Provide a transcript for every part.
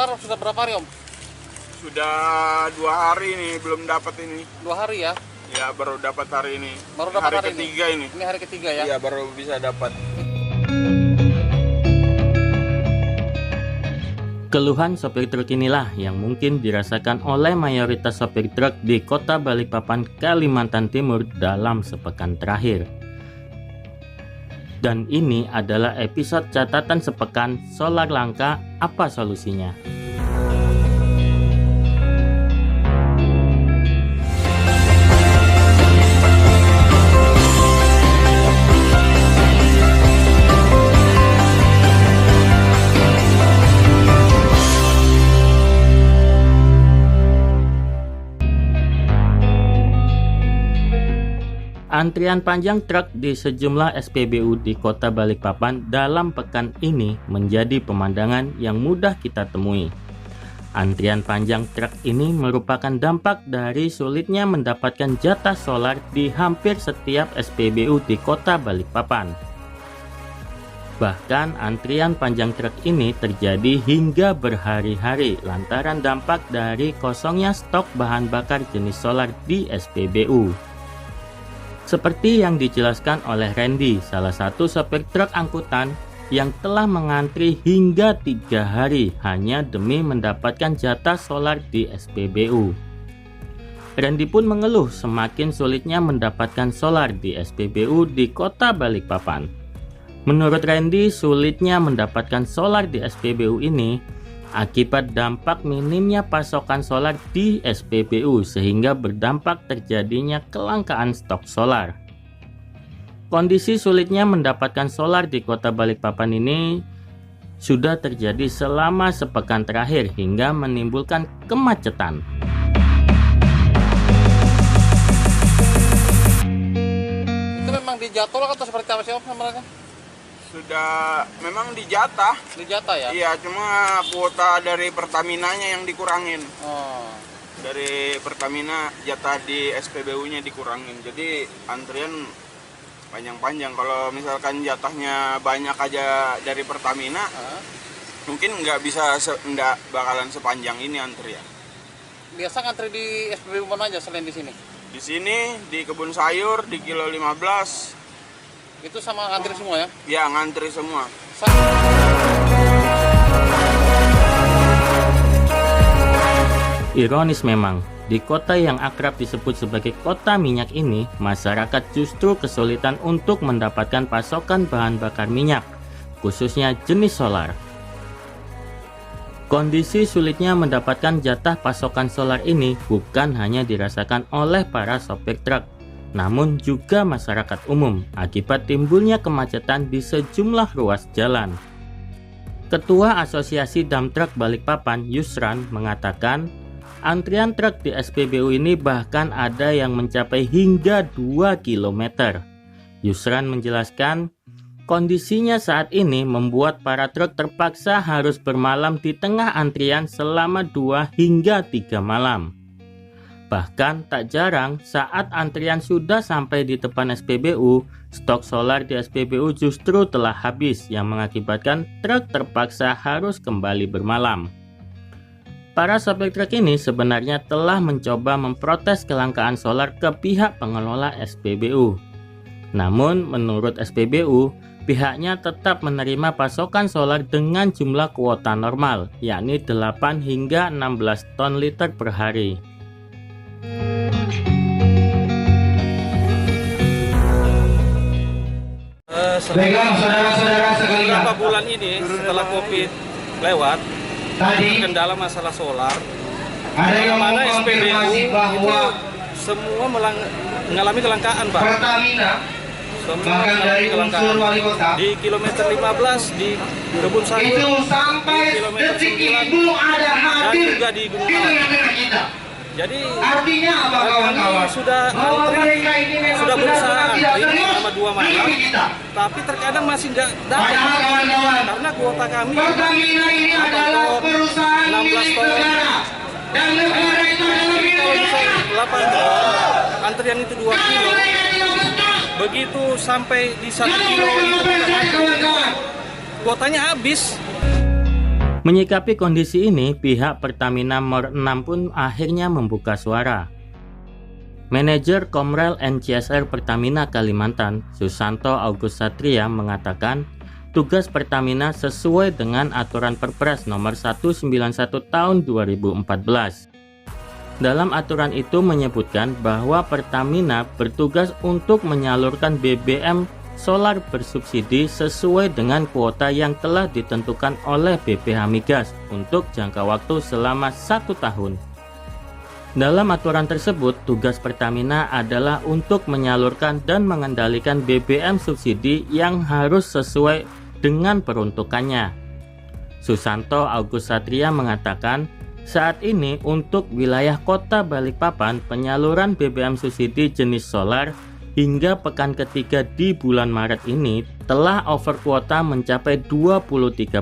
solar sudah berapa hari Om? Sudah 2 hari nih belum dapat ini. 2 hari ya? Ya baru dapat hari ini. Baru dapat hari ketiga ini. Ini hari ketiga ya? Iya baru bisa dapat. Keluhan sopir truk inilah yang mungkin dirasakan oleh mayoritas sopir truk di Kota Balikpapan, Kalimantan Timur dalam sepekan terakhir. Dan ini adalah episode catatan sepekan solar langka, apa solusinya? Antrian panjang truk di sejumlah SPBU di Kota Balikpapan dalam pekan ini menjadi pemandangan yang mudah kita temui. Antrian panjang truk ini merupakan dampak dari sulitnya mendapatkan jatah solar di hampir setiap SPBU di Kota Balikpapan. Bahkan antrian panjang truk ini terjadi hingga berhari-hari lantaran dampak dari kosongnya stok bahan bakar jenis solar di SPBU. Seperti yang dijelaskan oleh Randy, salah satu sopir truk angkutan yang telah mengantri hingga 3 hari hanya demi mendapatkan jatah solar di SPBU. Randy pun mengeluh semakin sulitnya mendapatkan solar di SPBU di Kota Balikpapan. Menurut Randy, sulitnya mendapatkan solar di SPBU ini akibat dampak minimnya pasokan solar di SPBU sehingga berdampak terjadinya kelangkaan stok solar. Kondisi sulitnya mendapatkan solar di Kota Balikpapan ini sudah terjadi selama sepekan terakhir hingga menimbulkan kemacetan. Itu memang dijadwal atau seperti apa sih Om sebenarnya? Sudah memang dijatah. Dijatah ya? Iya, cuma kuota dari Pertamina-nya yang dikurangin. Oh. Dari Pertamina jatah di SPBU-nya dikurangin. Jadi antrian panjang-panjang. Kalau misalkan jatahnya banyak aja dari Pertamina, mungkin nggak bakalan sepanjang ini antrian. Biasa ngantri di SPBU mana aja selain di sini? Di sini di Kebun Sayur di kilo 15. Itu sama ngantri semua ya? Ya, ngantri semua. Ironis memang, di kota yang akrab disebut sebagai kota minyak ini, masyarakat justru kesulitan untuk mendapatkan pasokan bahan bakar minyak, khususnya jenis solar. Kondisi sulitnya mendapatkan jatah pasokan solar ini bukan hanya dirasakan oleh para sopir truk, namun juga masyarakat umum akibat timbulnya kemacetan di sejumlah ruas jalan. Ketua Asosiasi Dam Truk Balikpapan, Yusran, mengatakan antrian truk di SPBU ini bahkan ada yang mencapai hingga 2 km. Yusran menjelaskan, kondisinya saat ini membuat para truk terpaksa harus bermalam di tengah antrian selama 2 hingga 3 malam. Bahkan tak jarang saat antrian sudah sampai di depan SPBU, stok solar di SPBU justru telah habis yang mengakibatkan truk terpaksa harus kembali bermalam. Para sopir truk ini sebenarnya telah mencoba memprotes kelangkaan solar ke pihak pengelola SPBU. Namun menurut SPBU, pihaknya tetap menerima pasokan solar dengan jumlah kuota normal, yakni 8 hingga 16 ton liter per hari. Beberapa bulan ini setelah COVID lewat, kendala masalah solar, mana SPBU itu semua mengalami kelangkaan, Pak. Semua mengalami kelangkaan. Di kilometer 15 di Kebun Sayur, itu sampai di kilometer detik 9, ibu ada dan hadir juga di Gunung itu yang Anak. dengan kita. Jadi Artinya apa kawan-kawan? sudah Bahwa mereka ini memang sudah berusaha benar-benar tidak antri serius selama 2 malam, mengikuti kita. tapi terkadang masih nggak dapat. Padahal kawan-kawan, Karena kuota kami Pertamina ini 8 adalah ton, perusahaan 16 milik ton. negara. Dan negara itu adalah milik Kalau bisa negara. 8 ton, antrian itu 2 kilo. Mereka tidak betul. Begitu sampai di 1 Lalu kilo mereka itu ngepresen kawan-kawan. kuotanya habis. Menyikapi kondisi ini, pihak Pertamina Mor 6 pun akhirnya membuka suara. Manajer Komrel NCSR Pertamina Kalimantan, Susanto Agus Satria mengatakan, tugas Pertamina sesuai dengan aturan Perpres nomor 191 tahun 2014. Dalam aturan itu menyebutkan bahwa Pertamina bertugas untuk menyalurkan BBM solar bersubsidi sesuai dengan kuota yang telah ditentukan oleh BPH Migas untuk jangka waktu selama 1 tahun. Dalam aturan tersebut, tugas Pertamina adalah untuk menyalurkan dan mengendalikan BBM subsidi yang harus sesuai dengan peruntukannya. Susanto Agus Satria mengatakan, saat ini untuk wilayah Kota Balikpapan, penyaluran BBM subsidi jenis solar hingga pekan ketiga di bulan Maret ini telah over kuota mencapai 23%.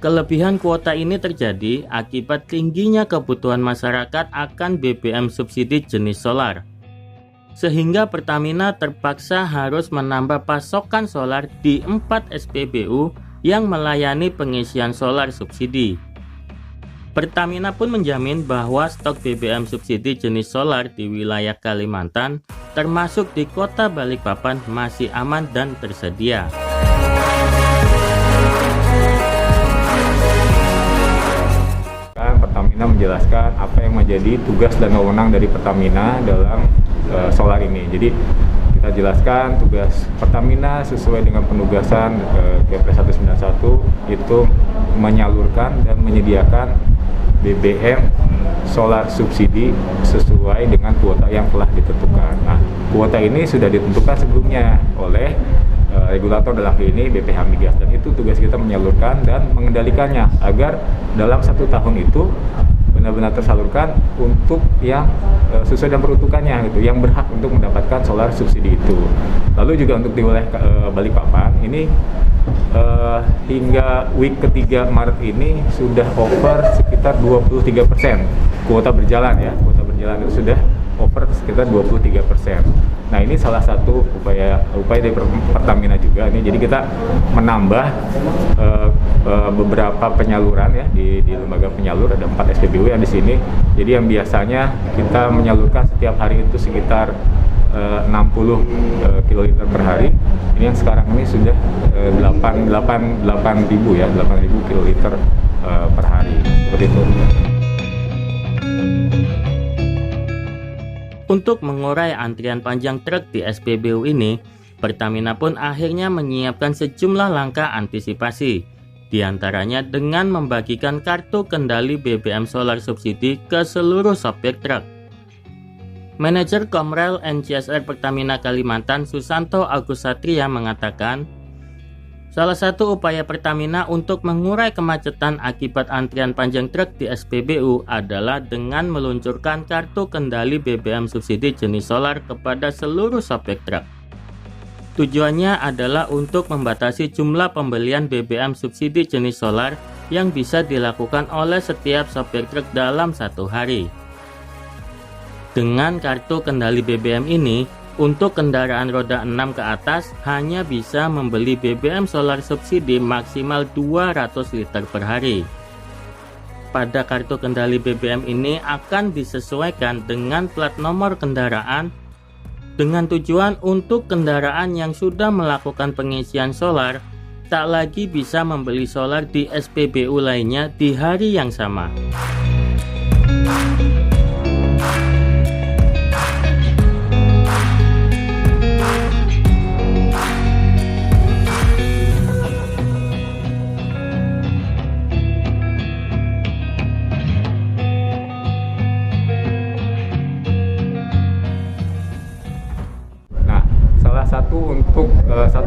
Kelebihan kuota ini terjadi akibat tingginya kebutuhan masyarakat akan BBM subsidi jenis solar. Sehingga Pertamina terpaksa harus menambah pasokan solar di 4 SPBU yang melayani pengisian solar subsidi. Pertamina pun menjamin bahwa stok BBM subsidi jenis solar di wilayah Kalimantan, termasuk di Kota Balikpapan, masih aman dan tersedia. Pertamina menjelaskan apa yang menjadi tugas dan wewenang dari Pertamina dalam solar ini. Jadi kita jelaskan tugas Pertamina sesuai dengan penugasan Kepres 191 itu menyalurkan dan menyediakan BBM solar subsidi sesuai dengan kuota yang telah ditentukan. Nah, kuota ini sudah ditentukan sebelumnya oleh regulator dalam hal ini BPH Migas, dan itu tugas kita menyalurkan dan mengendalikannya agar dalam 1 tahun itu benar-benar tersalurkan untuk yang sesuai dengan peruntukannya gitu, yang berhak untuk mendapatkan solar subsidi itu. Lalu juga untuk di wilayah Balikpapan ini hingga week ketiga Maret ini sudah over sekitar 23%. Kuota berjalan ya, kuota berjalan itu sudah over sekitar 23%. Nah, ini salah satu upaya dari Pertamina juga ini. Jadi kita menambah beberapa penyaluran ya di lembaga penyalur, ada 4 SPBU yang di sini. Jadi yang biasanya kita menyalurkan setiap hari itu sekitar 60 kiloliter per hari. Ini yang sekarang ini sudah 8.000 ya, 8.000 kiloliter per hari. Seperti itu. Untuk mengurai antrian panjang truk di SPBU ini, Pertamina pun akhirnya menyiapkan sejumlah langkah antisipasi, diantaranya dengan membagikan kartu kendali BBM solar subsidi ke seluruh sopir truk. Manajer Komrel NCSR Pertamina Kalimantan, Susanto Agus Satria mengatakan, salah satu upaya Pertamina untuk mengurai kemacetan akibat antrian panjang truk di SPBU adalah dengan meluncurkan kartu kendali BBM subsidi jenis solar kepada seluruh sopir truk. Tujuannya adalah untuk membatasi jumlah pembelian BBM subsidi jenis solar yang bisa dilakukan oleh setiap sopir truk dalam 1 hari. Dengan kartu kendali BBM ini, untuk kendaraan roda 6 ke atas hanya bisa membeli BBM solar subsidi maksimal 200 liter per hari. Pada kartu kendali BBM ini akan disesuaikan dengan plat nomor kendaraan dengan tujuan untuk kendaraan yang sudah melakukan pengisian solar tak lagi bisa membeli solar di SPBU lainnya di hari yang sama.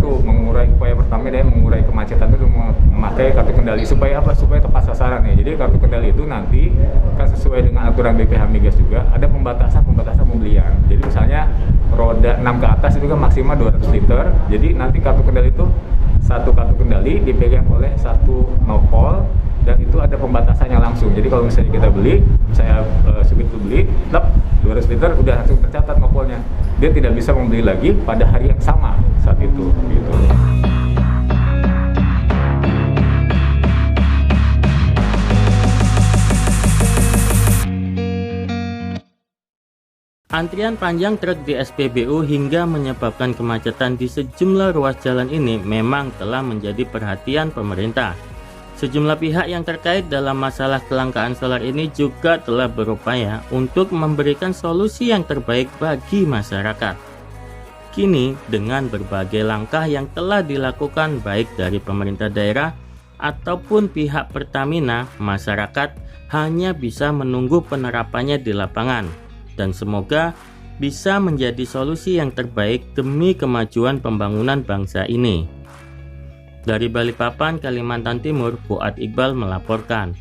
Mengurai upaya pertama dari mengurai kemacetan itu memakai kartu kendali supaya apa? Supaya tepat sasaran ya. Jadi kartu kendali itu nanti kan sesuai dengan aturan BPH Migas juga ada pembatasan pembelian. Jadi misalnya roda 6 ke atas itu kan maksimal 200 liter. Jadi nanti kartu kendali itu satu kartu kendali dipegang oleh satu nopol dan itu ada pembatasannya langsung. Jadi kalau misalnya kita beli, saya segitu beli, 200 liter udah langsung tercatat nopolnya. Dia tidak bisa membeli lagi pada hari yang sama saat itu gitu. Antrian panjang truk di SPBU hingga menyebabkan kemacetan di sejumlah ruas jalan ini memang telah menjadi perhatian pemerintah. Sejumlah pihak yang terkait dalam masalah kelangkaan solar ini juga telah berupaya untuk memberikan solusi yang terbaik bagi masyarakat. Kini, dengan berbagai langkah yang telah dilakukan baik dari pemerintah daerah ataupun pihak Pertamina, masyarakat hanya bisa menunggu penerapannya di lapangan. Dan semoga bisa menjadi solusi yang terbaik demi kemajuan pembangunan bangsa ini. Dari Balikpapan, Kalimantan Timur, Fuad Iqbal melaporkan.